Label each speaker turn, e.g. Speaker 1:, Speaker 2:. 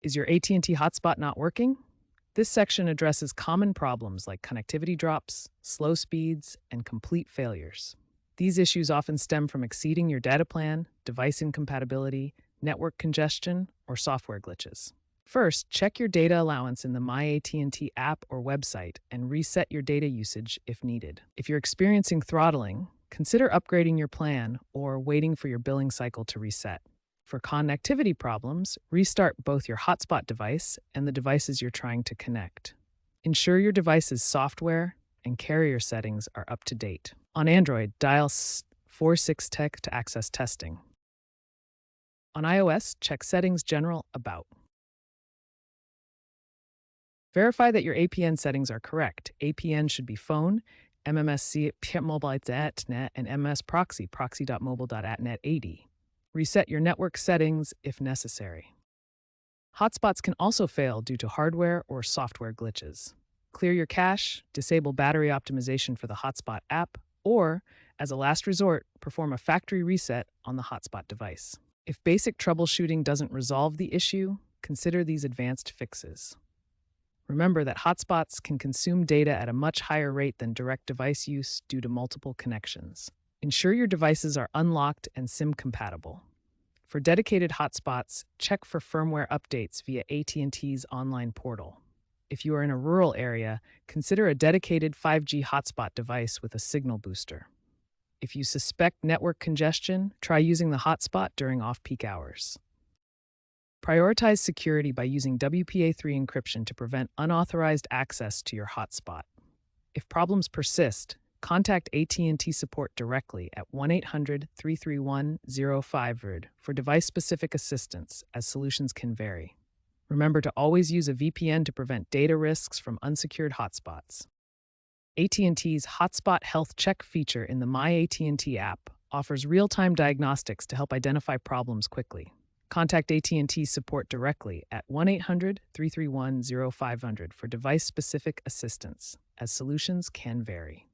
Speaker 1: Is your AT&T hotspot not working? This section addresses common problems like connectivity drops, slow speeds, and complete failures. These issues often stem from exceeding your data plan, device incompatibility, network congestion, or software glitches. First, check your data allowance in the My AT&T app or website and reset your data usage if needed. If you're experiencing throttling, consider upgrading your plan or waiting for your billing cycle to reset. For connectivity problems, restart both your hotspot device and the devices you're trying to connect. Ensure your device's software and carrier settings are up to date. On Android, dial 46tech to access testing. On iOS, check Settings General About. Verify that your APN settings are correct. APN should be phone, MMSC mobile.net, and MS proxy, proxy.mobile.atnet 80. Reset your network settings if necessary. Hotspots can also fail due to hardware or software glitches. Clear your cache, disable battery optimization for the hotspot app, or, as a last resort, perform a factory reset on the hotspot device. If basic troubleshooting doesn't resolve the issue, consider these advanced fixes. Remember that hotspots can consume data at a much higher rate than direct device use due to multiple connections. Ensure your devices are unlocked and SIM compatible. For dedicated hotspots, check for firmware updates via AT&T's online portal. If you are in a rural area, consider a dedicated 5G hotspot device with a signal booster. If you suspect network congestion, try using the hotspot during off-peak hours. Prioritize security by using WPA3 encryption to prevent unauthorized access to your hotspot. If problems persist, contact AT&T support directly at 1-800-331-0500 for device-specific assistance, as solutions can vary. Remember to always use a VPN to prevent data risks from unsecured hotspots. AT&T's Hotspot Health Check feature in the My AT&T app offers real-time diagnostics to help identify problems quickly. Contact AT&T support directly at 1-800-331-0500 for device-specific assistance, as solutions can vary.